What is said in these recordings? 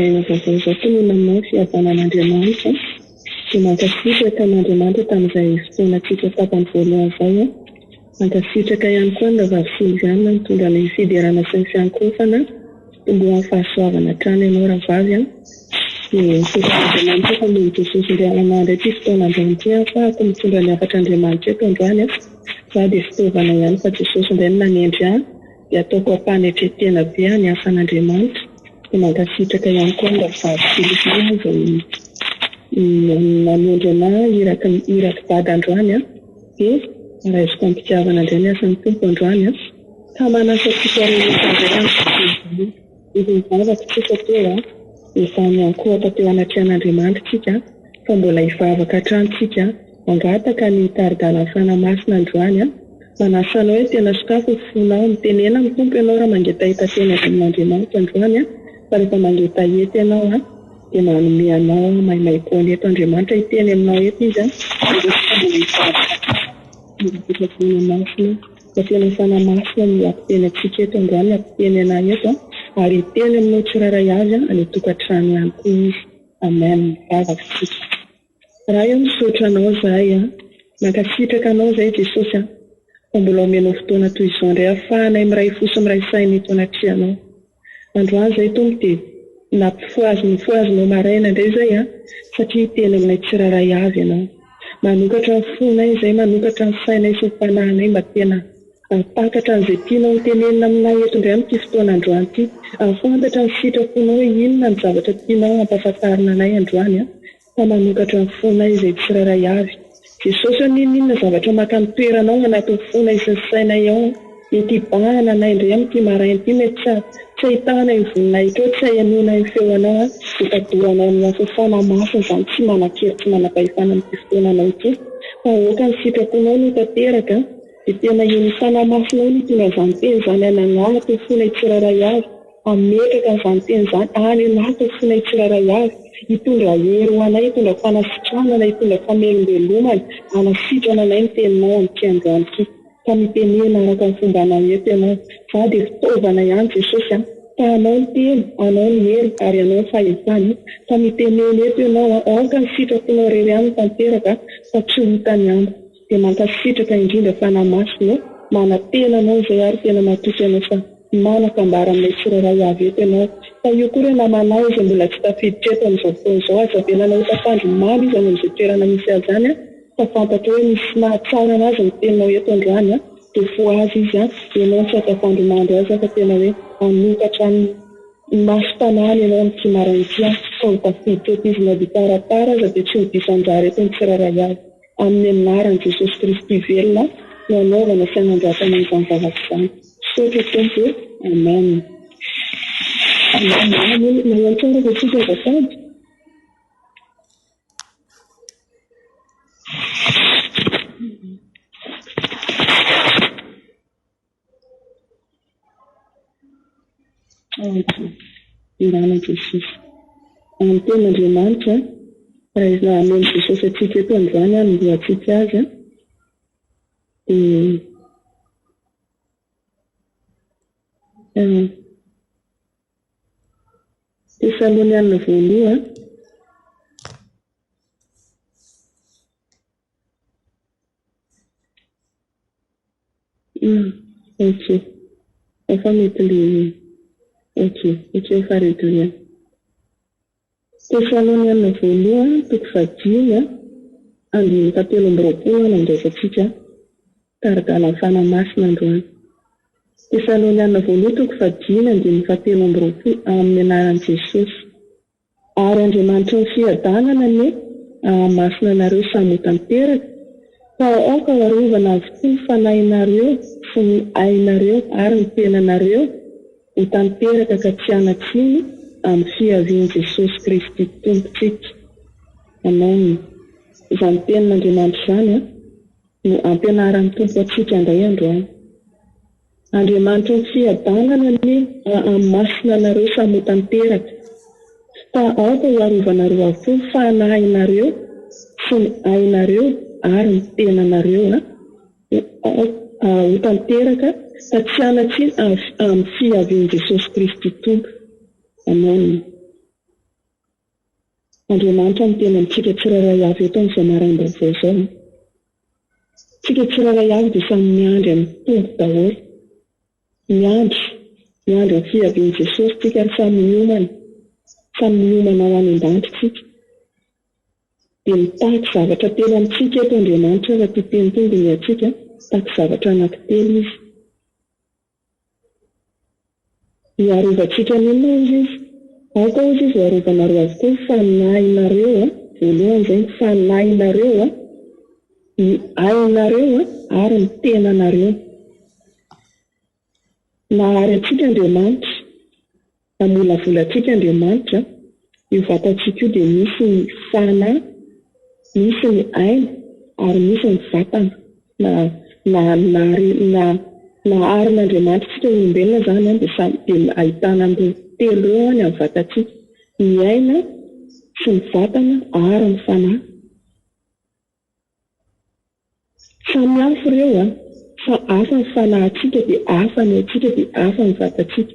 Vazatonina nao fihavanan'Andriamanitra dia mankasitraka an'Andriamanitra tamin'izay fotoanantsika tapany voalohany izay a. Mankasitraka ihany koa ny vavy Siliviana mitondra ny fiderana sy ny fiankofana mbo amin'ny fahasoavana hatrany ianao ravavy a. Dia Andriamanitra fa noho Jesosy indray alamandra ity fotoan'androany ity ahafahako mitondra ny hafatra Andriamanitra eto androany a. Za dia fitaovana ihany fa Jesosy indray no nanendry ahy dia ataoko ampanetretena be ny afan'Andriamanitra. Dia mankasitraka ihany koa ny vavy Filipiana izay nanendry anahy iraky vady androany a. Dia raisiko ampitiavana indray ny asan'ny tompo androany a. Ka manasatsika rehetra indray amin'ny izy mivavaka tsika teo a. Efa miankohatra teo anatrehana tsika fa mbola hivavaka hatrany mangataka ny taridala fanamasina androany a. Manasanao hoe tena sokafo fonao mitenena amin'ny tompo ianao raha mangetaita tena amin'Andriamanitra androany a. Fa rehefa mangetaeta ianao a dia manome anao maimaimpoana eto Andriamanitra hiteny aminao eto izy a. Fa tena fanamasina ny ampiteny antsika eto androany ampiteny anahy eto ary hiteny aminao tsiraray avy any tokantrano ihany koa izy. Amen. Mivavaka tsika. Raha eo misaotra anao zahay a, mankasitraka anao zay Jesosy a, fa mbola omena fotoana toy izao indray ahafahanay miray fo sy miray saina eto anatrehanao. Androany zay tompo dia nampifoazinao maraina indray zay a, satria hiteny aminay tsiraray avy ianao. Manokatra ny fonay zay, manokatra ny sainay sy ny fanahinay mba tena ampakatra an'izay tianao tenenina aminay eto indray amin'ity fotoana androany ity. Afantatra ny sitraponao hoe inona ny zavatra tianao ampahafantarina anay androany a. Fa manokatra ny fonay izay tsiraray avy. Jesosy inona zavatra maka ny toeranao anatin'ny fonay sy ny sainay ao. Ity bahana anay indray amin'ity maraina ity mety tsy ahitana ny voninay teo, tsy hahanona ny feonao a. Efa doranao amin'ny asa fanamasina izany tsy manan-kery tsy manam-pahefana amin'ity fotoananao ity. Fa oka ny sitraponao no tanteraka dia tena iny fanamasinao no tena izany teny izany ananaty fonay tsiraray avy. Ametraka izany teny izany any anaty fonay tsiraray avy. Hitondra hery ho anay, hitondra fanasitranana, hitondra famelombelomana, anasitrana anay ny teninao amin'ity androany ity. Ka mitenena araka ny fomba anao eto ianao. Za dia fitaovana ihany Jesosy a. Fa anao ny teny, anao ny hery ary anao ny fahefany. Ka mitenena eto ianao a, aoka ny sitraponao irery ihany tanteraka fa tsy hitany ihany. Dia mankasitraka indrindra fanamasinao, manatena anao izay ary tena matoky anao fa manakambara aminay tsiraray avy eto ianao. Fa io koa hoe namanao izay mbola tsy tafiditra eto amin'izao fotoana izao, aza venanao tafandromamy izy amin'izay toerana misy azy any a. Fa fantatra hoe misy nahatsara anazy ny teninao eto androany a. Dia voazy izy a, ianao tsy atafandromandry azy fa tena hoe anokatra ny masom-panahiny ianao amin'ity maraina ity a. Fa ho tafiditra eto izy na dia taratara aza dia tsy ho disan-drary eto ny tsiraray avy. Amin'ny anaran'i Jesosy Kristy velona no anaovana sy hanandratana izany zavatra izany. Sotra tompo. Amen. Amen. Magnano tsara fa tsika azafady. Irana Jesosy. Amin'ny tenin'Andriamanitra raha izy nahameny Jesosy atsika eto androany a, mbola atsika azy a. Tesaloniana voaloha ok efa mety le ok efa regle. Tesaloniana voaloha toko 10 andiny 17 nandraisatsika taridala ny fanamasina androany. Tesaloniana voaloha toko 10 andiny 17 amin'ny anaran'i Jesosy. Ary Andriamanitra ny fiadanana ny masina anareo samy tanteraka, fa aoka harovana avokoa ny fanahinareo sy ny ainareo ary ny tenanareo ho tanteraka ka tsy hanatsiny amin'ny fiavian'i Jesosy Kristy tompontsika. Amen. Izany tenin'Andriamanitra izany a no ampianaran'ny tompo atsika indray androany. Andriamanitra ny fiadanana ny amin'ny masina anareo samy tanteraka, fa aoka harovana avokoa ny fanahinareo sy ny ainareo ary ny tenanareo ho tanteraka ka tsy hanatsiny amin'ny fiavian'i Jesosy Kristy tompo. Amen. Andriamanitra miteny amintsika tsiraray avy eto amin'izay maraina-baovao izao. Tsika tsiraray avy dia samy miandry amin'ny tombo daholo. Miandry ny fiavian'i Jesosy tsika ary samy miomana ho any an-danitra tsika. Dia mitaky zavatra telo amintsika eto Andriamanitra raha tia teny tongony atsika, taky zavatra anankitelo izy. Hiarovantsika n'inona izy? Aoka izy hiarovanareo avokoa ny faninahinareo, voalohany izay ny faninahinareo, ny ainareo ary ny tenanareo. Nahary antsika Andriamanitra, namolavolatsika Andriamanitra, io vatantsika io dia misy ny fanahy, misy ny aina ary misy ny vatana. Naharin'Andriamanitra tsika olombelona izany dia ahitana an'ireo telo eo any amin'ny vatantsika, ny aina sy ny vatana ary ny fanahy. Samy hafa ireo fa hafa ny fanahintsika dia hafa ny aitsika dia hafa ny vatantsika.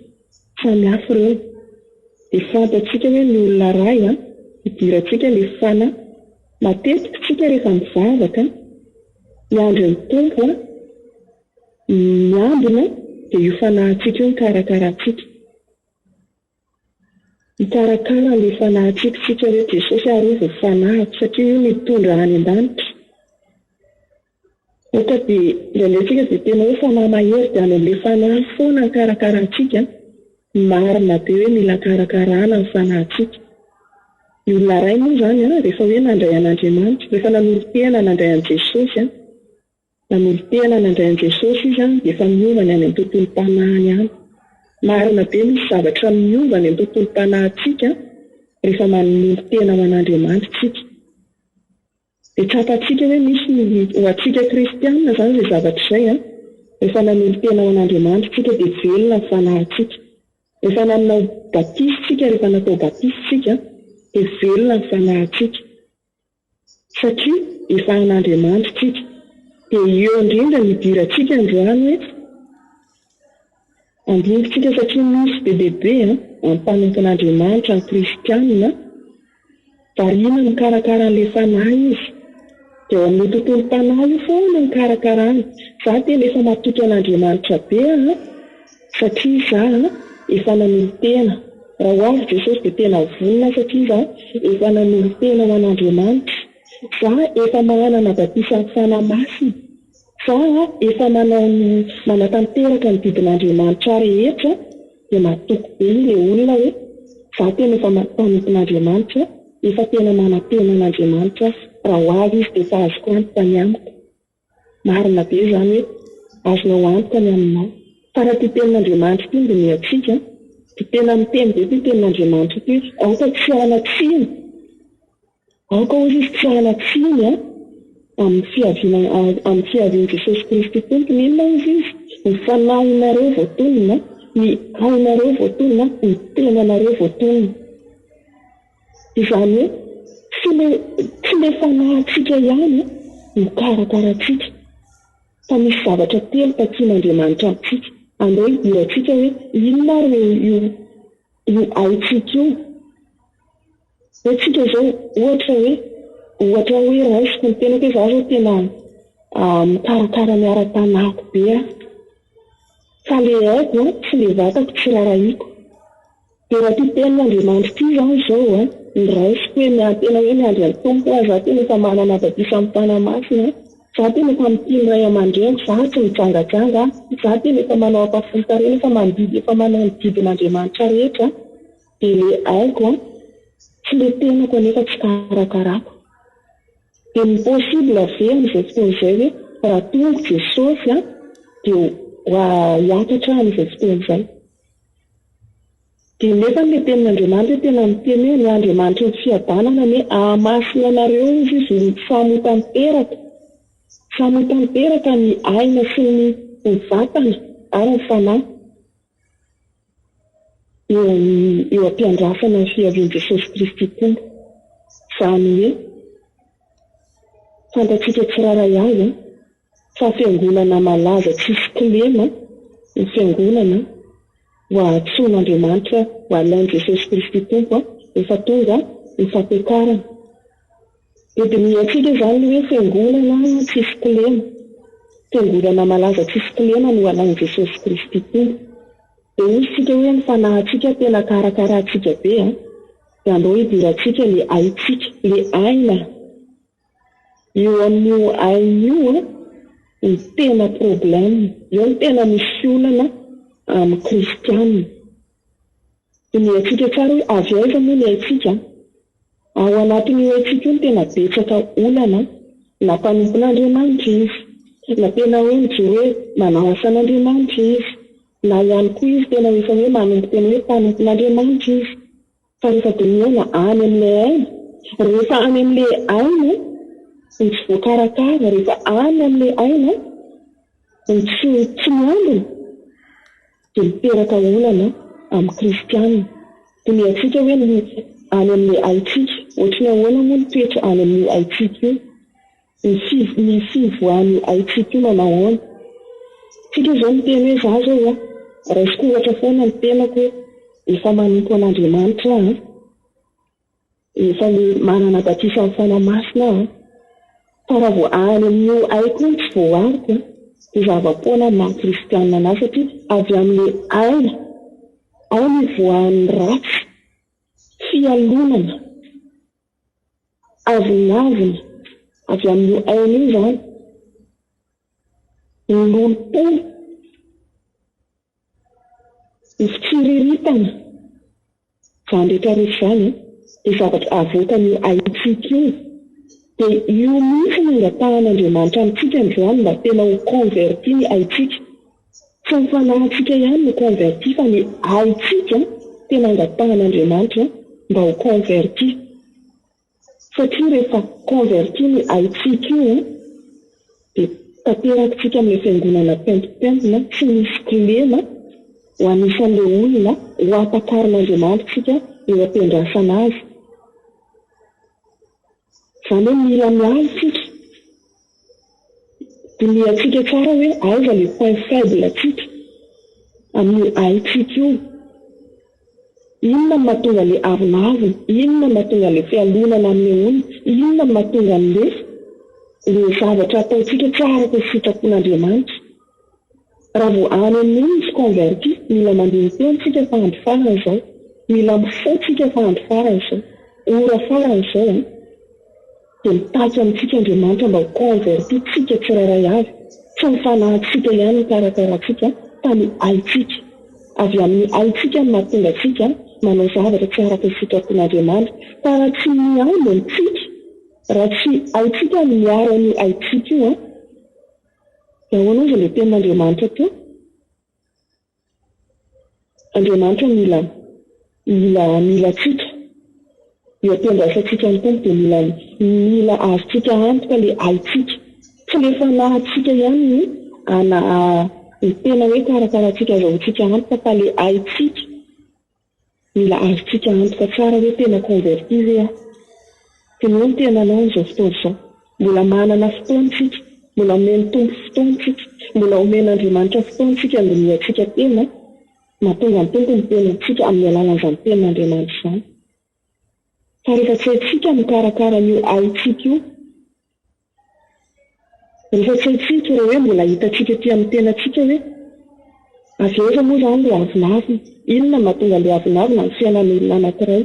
Samy hafa ireo. Dia fantatsika hoe ny olona iray idirantsika ilay fanahy. Matetika tsika rehefa mivavaka miandry ny tompo miambina dia io fanahintsika io mikarakarantsika. Mikarakara ilay fanahintsika tsika hoe Jesosy ary io vao fanahiko satria io mitondra any an-danitra. Ohatra dia indraindray dia tena hoe fanahy mahery dia any amin'ilay fanahy foana ny karakarantsika. Marina be hoe mila karakarana ny fanahintsika. Ny olona iray moa izany rehefa hoe nandray an'Andriamanitra, rehefa nanolotena nandray an'i Jesosy, nanolotena nandray an'i Jesosy izy dia efa miovana any amin'ny tontolo-panahiny any. Marina be misy zavatra miovana any amin'ny tontolo-panahintsika rehefa manolotena ho an'Andriamanitra tsika. Dia tsapantsika hoe misy ho antsika kristianina izany ilay zavatra izay, rehefa nanolotena ho an'Andriamanitra tsika dia velona ny fanahintsika. Rehefa nanao batisitsika, rehefa natao batisitsika dia velona ny fanahintsika satria efa an'Andriamanitra tsika. Dia eo indrindra nidirantsika androany hoe andinitsika satria misy be lehibe ampanompon'Andriamanitra ny kristianina, variana mikarakara an'ilay fanahy izy. Dia amin'ny tontolo-panahy io foana mikarakarana. Izaho tena efa matoky an'Andriamanitra be satria izaho efa nanolotena. Raha ho avy Jesosy dia tena vonona satria izaho efa nanolotena ho an'Andriamanitra. Izaho efa manana batisan'ny fanahy masina. Izaho efa manatanteraka ny didin'Andriamanitra rehetra. Dia matoky be ilay olona hoe izaho tena efa mpanompon'Andriamanitra, efa tena manantena an'Andriamanitra. Raha ho avy izy dia efa azoko antoka ny amiko. Marina be izany hoe azonao antoka ny aminao. Fa raha tia tenin'Andriamanitra ity dia ny atsika dia tena miteny be ity tenin'Andriamanitra ity. Aoka tsy hanatsiny. Aoka hozy izy tsy hanatsiny amin'ny fiavian'i Jesosy Kristy tompony. Inona izy izy? Ny fanahinareo voatonona, ny ainareo voatonona, ny tenanareo voatonona. Izany hoe tsy ilay fanahintsika ihany mikarakaratsika, fa misy zavatra telo takian'Andriamanitra amintsika. Andao hidirantsika hoe inona io aintsika io. Hoe tsika izao ohatra hoe raisiko ny tena hoe izaho izao tena mikarakara miara-tanàko be fa ilay haiko tsy ilay vatako tsy rarahiko. Dia raha tia tenin'Andriamanitra ity izao izao ny raisiko hoe tena hoe miandry ny tompo izaho tena efa manana batisa amin'ny fanahy masina, izaho tena efa mitiny ray aman-dreny, izaho tsy mitsangajanga, izaho tena efa manao ampafontarena, efa manao ny didin'Andriamanitra rehetra. Dia ilay haiko tsy ilay tenako anefa tsy karakarako. Dia ny possible ve amin'izay fotoana izay hoe raha tonga Jesosy dia hiakatra amin'izay fotoana izay. Dia nefa ilay tenin'Andriamanitra tena miteny hoe ny Andriamanitra ny fiadanana hoe ahamasina anareo izy ny famotanteraka ny aina sy ny vatana ary ny fanahy eo am-piandrasana ny fiavian'i Jesosy Kristy tompo. Izany hoe fantatsika tsiraray avy fa fiangonana malaza tsisy kilema ny fiangonana ho antsoin'Andriamanitra ho alain'i Jesosy Kristy tompo efa tonga ny fampiakarana. Dia miantsika izany hoe fiangonana tsisy kilema, fiangonana malaza tsisy kilema no anan'i Jesosy Kristy tony. Dia hoy isika hoe ny fanahintsika tena karakarantsika be dia andao hidirantsika ilay aintsika, ilay aina. Io amin'io ain'io ny tena problème, io ny tena misy olana amin'ny kristianina. Dia miantsika tsara hoe avy aiza moa ny aintsika? Ao anatin'io aintsika io ny tena betsaka olana na mpanompon'Andriamanitra izy, na tena hoe mijery hoe manao asan'Andriamanitra izy, na ihany koa izy tena efa hoe manompo tena hoe mpanompon'Andriamanitra izy. Fa rehefa diniana any amin'ilay aina, rehefa any amin'ilay aina ny tsy voakarakara, rehefa any amin'ilay aina ny tsy miambina dia miteraka olana amin'ny kristianina. Dia miantsika hoe any amin'ilay aintsika, ohatrany ahoana moa ny toetra any amin'io aintsika io, ny fivoan'io aintsika io manao ahoana. Tsika izao miteny hoe za zao raisiko ohatra foana ny tenako hoe efa manompo an'Andriamanitra efa manana batisa amin'ny fanamasina fa raha vao any amin'io aiko ny tsy voariko dia zava-poana maha kristianina anazy, satria avy amin'ilay aina ao ny voan'ny ratsy, fialonana, avinavina, avy amin'io aina io izany ny lolopolo, ny fitsiriritana, izany rehetrarehetra izany dia zavatra avoakan'io aintsika io. Dia io mihitsy no angatahana amintsika izany mba tena ho converti ny aintsika. Tsy ny fanahintsika ihany no converti fa ny aintsika tena angatahan'Andriamanitra mba ho converti. Satria rehefa converti ny aintsika io dia tanterakitsika amin'ny fiangonana pentipentina tsy misy kilema ho anisan'ilay olona ho apakarin'Andriamanitra tsika eo ampiandrasana azy. Izany hoe mila miala tsika dia miantsika tsara hoe aiza ilay point faible atsika amin'ny aintsika io. Inona no mahatonga ilay avinavina, inona no mahatonga ilay fialonana amin'ny olona, inona no mahatonga ilay zavatra ataontsika tsy araka ny sitrapon'Andriamanitra. Raha vao any amin'io misy converti, mila mandeha teny tsika fa andro farany izao, mila mifo tsika fa andro farany izao, ora farany izao dia mitaky amintsika Andriamanitra mba ho converti tsika tsirairay avy. Tsy ny fanahintsika ihany ny karakarantsika fa ny aintsika. Avy amin'ny aintsika no mahatonga tsika manao zavatra tsy araka ny sitrapon'Andriamanitra. Fa raha tsy miambo amintsika, raha tsy aintsika no miaro ny aintsika io dia ahoana izy ilay tenin'Andriamanitra teo? Andriamanitra mila tsika eo ampiandrasantsika ny tompo dia mila azontsika antoka ilay aintsika. Tsy ilay fanahintsika ihany ny tena hoe karakarantsika azahoantsika antoka fa ilay aintsika mila azontsika antoka tsara hoe tena converti ve dia noho ny tena anao izao fotoana izao. Mbola manana fotoantsika, mbola omeny tompo fotoantsika, mbola omen'Andriamanitra fotoantsika andiniantsika tena mahatonga ny tompo ny tenantsika amin'ny alalan'izany tenin'Andriamanitra izany. Fa rehefa tsy haintsika mikarakara io aintsika io, rehefa tsy haintsika ireo hoe mbola hitantsika ety amin'ny tenantsika hoe avy aiza moa izany ilay avinavina, inona mahatonga ilay avinavina amin'ny fiainan'olona anankiray,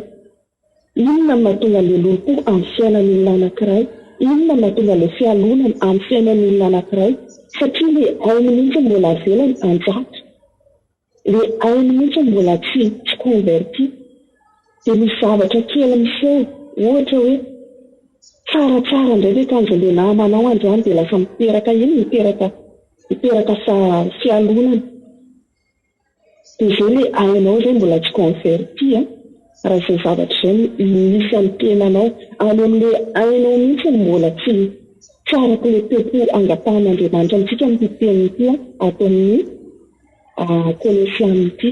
inona mahatonga ilay lolopo amin'ny fiainan'olona anankiray, inona mahatonga ilay fialonana amin'ny fiainan'olona anankiray. Satria ilay ainy mihitsy mbola velany anjaka, ilay ainy mihitsy mbola tsy converti. Dia misy zavatra kely miseho, ohatra hoe tsaratsara indray hoe kanjo ilay namanao androany dia lasa miteraka iny, miteraka fialonana. Dia izay ilay ainao izay mbola tsy converti raha izay zavatra izay misy amin'ny tenanao. Any amin'ilay ainao mihitsy mbola tsy araka ilay tempo angapahan'Andriamanitra amintsika amin'ny teny ity ato amin'ny Kolosiana ity.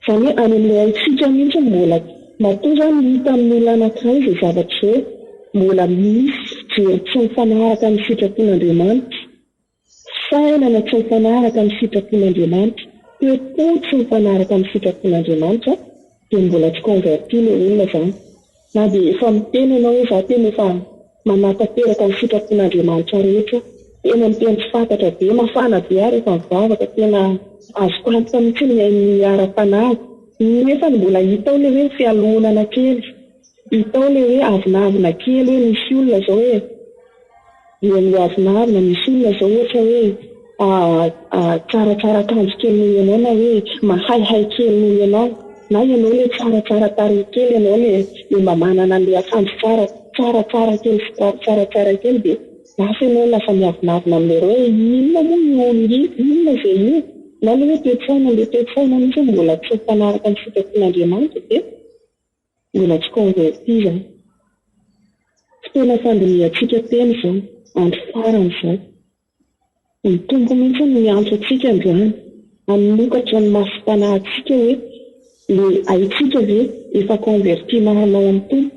Izany hoe any amin'ilay aintsika mihitsy mbola matoa izany hita amin'ny olona anankiray izay zavatra izay mbola misy fijery tsy mifanaraka amin'ny sitrapon'Andriamanitra, sainana tsy mifanaraka amin'ny sitrapon'Andriamanitra, toe-po tsy mifanaraka amin'ny sitrapon'Andriamanitra. dia mbola tsy converti ilay olona izany. Na dia efa miteny ianao hoe izaho tena efa manapa-teraka ny sitrapon'Andriamanitra rehetra, tena miteny tsy fantatra be, mafana be ary efa mivavaka, tena azoko antoka mihitsy ny ara-panahy, nefa mbola hitao ilay hoe fialonana kely, hitao ilay hoe avinavina kely, hoe misy olona izao hoe ilay avinavina, misy olona izao ohatra hoe tsaratsara akanjo kely noho ianao, na hoe mahaihay kely noho ianao, na ianao ilay tsaratsara tarehy kely, ianao ilay mamanana an'ilay akanjo tsaratsara kely sy tsaratsara kely, dia lasa ianao lasa miavinavina amin'ilay hoe inona moa inona izay io, na ilay hoe toe-tsaina misy mbola tsy mifanaraka ny sitrapon'Andriamanitra, dia mbola tsy converti izany. Fotoana fandiniantsika teny izao, andro farany izao. Ny Tompo mihitsy no miantso antsika androany, hanokatra ny masom-panahintsika hoe ilay haitsika ve efa converti mahanao amin'ny Tompo,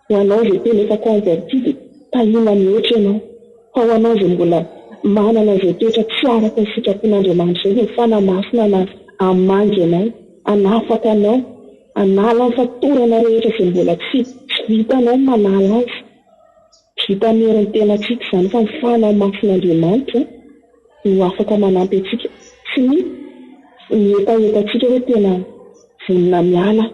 ho anao izay tena efa converti dia tahina mihoatra ianao, fa ho anao izay mbola manana izay toetra tsy araka ny sitrapon'Andriamanitra izay, dia fanamasina na hamangy ianao, hanafaka anao, hanala ny fatorana rehetra izay mbola tsy vitanao manala azy. Vita mery ny tenantsika izany, fa ny fanamasin'Andriamanitra no afaka manampy antsika, sy ny etaetantsika hoe tena vonona miala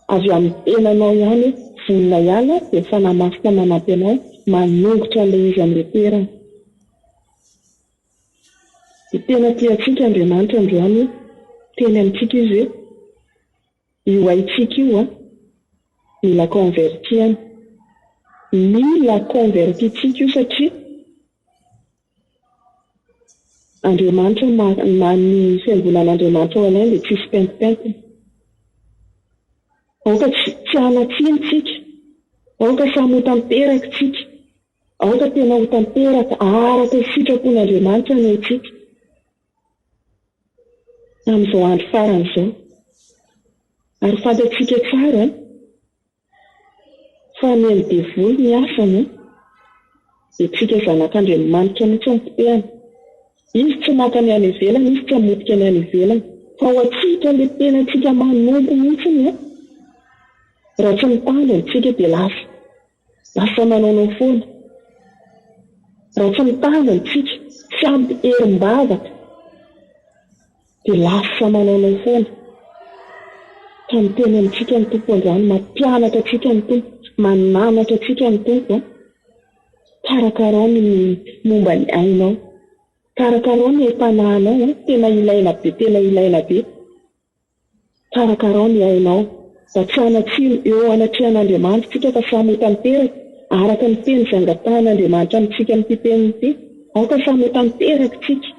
avy amin'ny tenanao ihany, vonona iala dia fanamasina manampy anao manongotra ilay izy amin'ilay toerana. Dia tena tiantsika Andriamanitra androany, teny amintsika izy hoe io haitsika io mila convertiana, mila convertitsika io, satria Andriamanitra ny fiangonan'Andriamanitra ho anay dia tsisy pentipentiny. Aoka tsy hanatsintsika, aoka samy ho tanteraka tsika, aoka tena ho tanteraka araka ny sitrapon'Andriamanitra ny antsika amin'izao andro farany izao. Ary fantatsika tsara fa ny amin'ny devoly ny asany dia tsika zanak'Andriamanitra mihitsy ny potehana. Izy tsy maka ny any ivelany, izy tsy hamotika ny any ivelany, fa ho antsika ilay tenantsika manompo mihitsy raha tsy mitandrina tsika dia lasa manaonao foana. Raha tsy mitandrina tsika, tsy ampy herim-bavaka dia lasa manaonao foana. Ka miteny amintsika ny Tompo androany, mampianatra antsika ny Tompo, mananatra antsika ny Tompo, karakarao ny momba ny ainao, karakarao ny mpanahinao, tena ilaina be, karakarao ny ainao, da tsy hanatsino eo anatrehan'Andriamanitra tsika fa samy tanteraka araka ny teny izay angatahana amintsika amin'ity teny ity. Aoka samy tanteraka tsika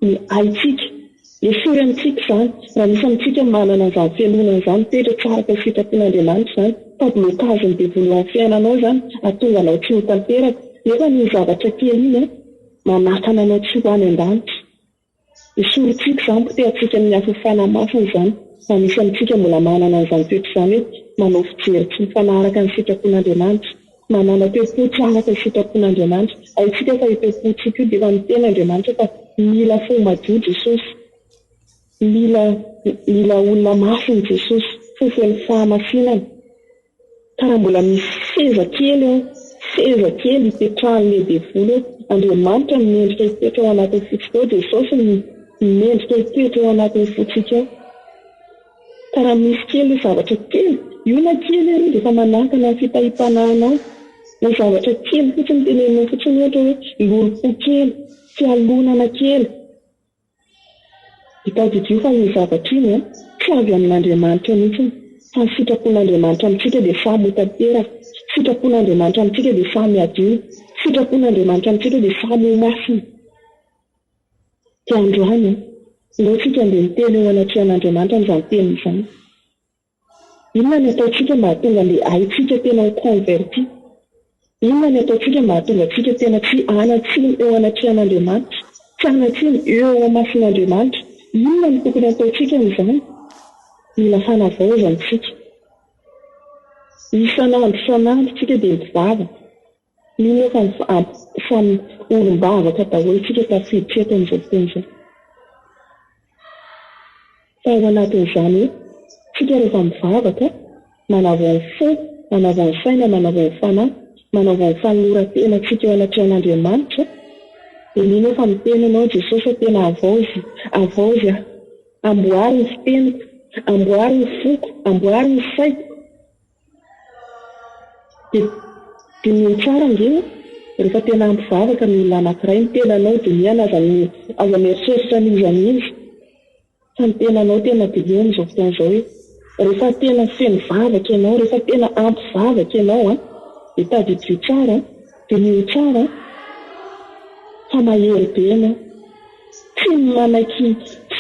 ny haitsika, esory amintsika izany, raha misy amintsika manana izany fialonana izany, toetra tsy araka ny sitrapon'Andriamanitra izany, fa blocage ny devoly amin'ny fiainanao izany, ahatonga anao tsy ho tanteraka, nefa ny zavatra kely iny manakana anao tsy ho any an-danitra. Esorintsika izany potehantsika amin'ny afo fanamasina izany, fa misy amintsika mbola manana izany toetra izany hoe manao fijery tsy mifanaraka ny sitrapon'Andriamanitra, manana toe-po tsy araka ny sitrapon'Andriamanitra. Haitsika fa io toe-pontsika io dia efa miteny Andriamanitra fa mila fo madio Jesosy, mila olona masina Jesosy, fofony fahamasinana. Karaha mbola misy seza kely hipetrahan'ilay devoly hoe Andriamanitra mendrika hipetra ao anatin'ny fotsika ao, Jesosy mendrika hipetra ao anatin'ny fotsika ao. Karaha misy kely zavatra kely, io na kely ary dia efa manakana ny fitahipananao, ny zavatra kely fotsiny tenenao fotsiny, ohatra hoe loro-po kely, fialonana kely. Hitadidio fa ny zavatra iny tsy avy amin'Andriamanitra mihitsy, fa ny sitrapon'Andriamanitra amintsika dia samy ho tanteraka, sitrapon'Andriamanitra amintsika dia samy adio, sitrapon'Andriamanitra amintsika dia samy ho masina. Dia androany ilaontsika andeha miteny eo anatrehan'Andriamanitra n'izany teny izany. Inona ny ataontsika mba hahatonga an'ilay haitsika tena ho converti? Inona ny ataontsika mba hahatonga antsika tena tsy hanatsiny eo anatrehan'Andriamanitra, tsy hanatsiny eo amasin'Andriamanitra? Inona ny tokony ataontsika n'izany? Mila fanavaozantsika. Isan'andro tsika dia mivavaka. Mino fa samy olombavaka daholo tsika tafiditra eto amin'izao fotoana izao. Fa ao anatin'izany tsika rehefa mivavaka manavao ny fo, manavao ny saina, manavao ny fanahy, manavao ny fanoloran-tena tsika eo anatrehan'Andriamanitra. Dia mino efa mitenanao Jesosy tena avaozy amboary ny fiteniko, amboary ny foko, amboary ny saiko. Dia mino tsara ngeo rehefa tena mivavaka ny olona anankiray ny tenanao dia miana aza mieritreritra n'izy fa ny tenanao tena dia eo amin'izao fotoan'izao hoe rehefa tena feno vavaka ianao, rehefa tena ampivavaka ianao dia tadidio tsara dia mino tsara fa mahery be ianao. Tsy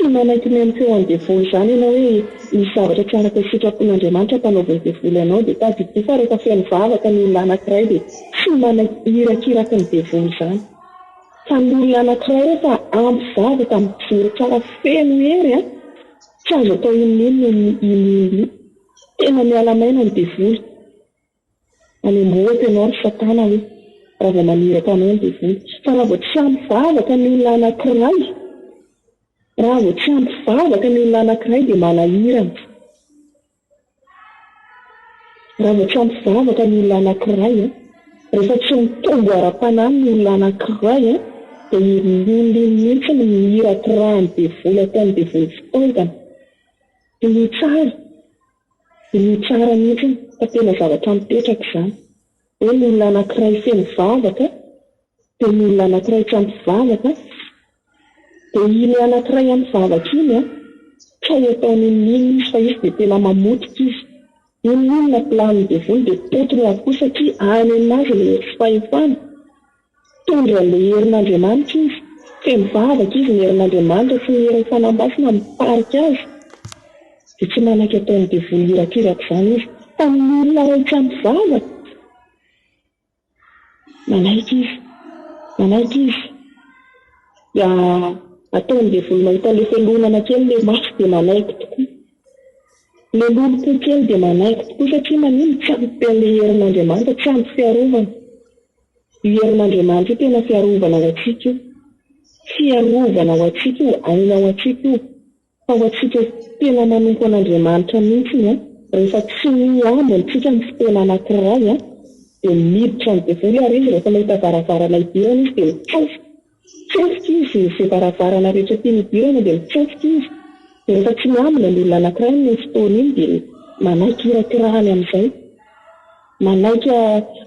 manaiky mempo an'ny devoly izany ianao hoe misy zavatra tsy araka ny sitrapon'Andriamanitra mpanaoviny devoly ianao dia tadidio fa rehefa feno vavaka ny olona anankiray dia tsy manaiky irakiraky ny devoly izany. Fa ny olona anankiray rehefa ampivavaka mijoro tsara feno hery tsy azo atao inonino tena miala maina ny devoly. Any am-bohatra ianao ry Satana hoe raha vao maniraka anao ny devoly. Fa raha vao tsy ampivavaka ny olona anankiray, raha vao tsy ampivavaka ny olona anankiray dia manahirana. Raha vao tsy ampivavaka ny olona anankiray rehefa tsy mitombo ara-panahy ny olona anankiray dia irindriny mihitsy ny mihiraka raha ny devoly ataon'ny devoly fitaovana. Dia ny tsara mihitsy fa tena zavatra mipetraka izany hoe ny olona anankiray feno vavaka dia ny olona anankiray tsy ampivavaka dia iny anankiray ampivavaka iny tsy hay ataony inonino izy fa izy dia tena mamotika izy. Inonino plany devoly dia totony avokoa satria any aminazy ilay tsy fahefana. Tondra ilay herin'Andriamanitra izy, feno vavaka izy ny herin'Andriamanitra sy ny herin'ny fanambasana miparika azy dia tsy manaiky ataon'ny devoly irakiraka izany izy. Fa ny olona iray tsy ampivavaka manaiky izy dia ataon'ny devoly mahita ilay felonana kely ilay maso dia manaiky tokoa. Ilay lolo-po kely dia manaiky tokoa satria manino tsy ampy an'ilay herin'Andriamanitra, tsy ampy fiarovana. Io herin'Andriamanitra io tena fiarovana ho antsika io. Fiarovana ho antsika io, aina ho antsika io. Fa ho antsika tena manompo an'Andriamanitra mihitsy rehefa tsy miambintsika ny fotoana anankiray dia miditra ny devoly ary izy rehefa mahita varavarana idirana izy dia mitsefika izy izay varavarana rehetra tiany idirana dia mitsefika izy. Dia rehefa tsy miambina ny olona anankiray ny fotoana iny dia manaiky irakirahany amin'izay, manaiky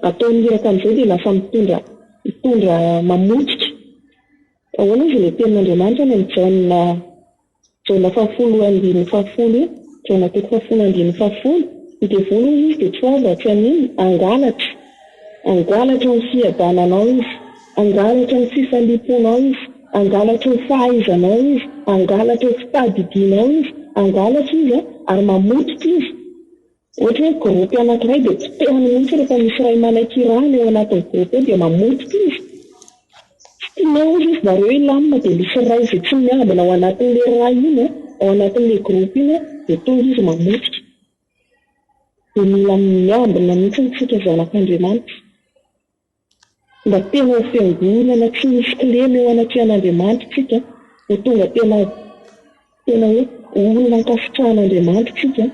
ataony iraka amin'izay dia lasa mitondra mamotika. Ahoana izy ilay tenin'Andriamanitra ny Jaona 10:10 Jaona 10:10 ny devoly izy dia tsy azo tsy anino angalatra ny fiadananao izy, angalatra ny fifaliponao izy, angalatra ny fahaizanao izy, angalatra ny fitadidianao izy, angalatra izy ary mamotika izy. Ohatra hoe gropy anankiray dia tsipehany mihitsy rehefa misy iray manaiky rano eo anatin'ny gropy eo dia mamotika izy. Tsy tianao izy zareo ilamina dia misy iray izay tsy miambina ao anatin'ilay ray iny ao anatin'ilay gropy iny dia tonga izy mamotika. Dia mila miambina mihitsy tsika zanak'Andriamanitra mba tena ho fiangonana tsy misy kilemy eo anatrehan'Andriamanitra tsika ho tonga tena hoe olona ankasitrahan'Andriamanitra tsika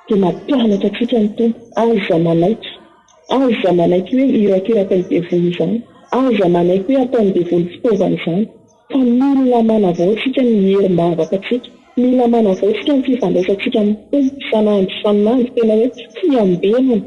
dia mampianatra tsika ny tompo. Aza manaiky hoe irakiraka ny devoly izany, aza manaiky hoe ataon'ny devoly fitaovana izany. Fa mila manavao tsika ny herim-bavaka tsika, mila manavao tsika ny fifandraisantsika amin'ny tompo sanandro tena hoe fiambenana.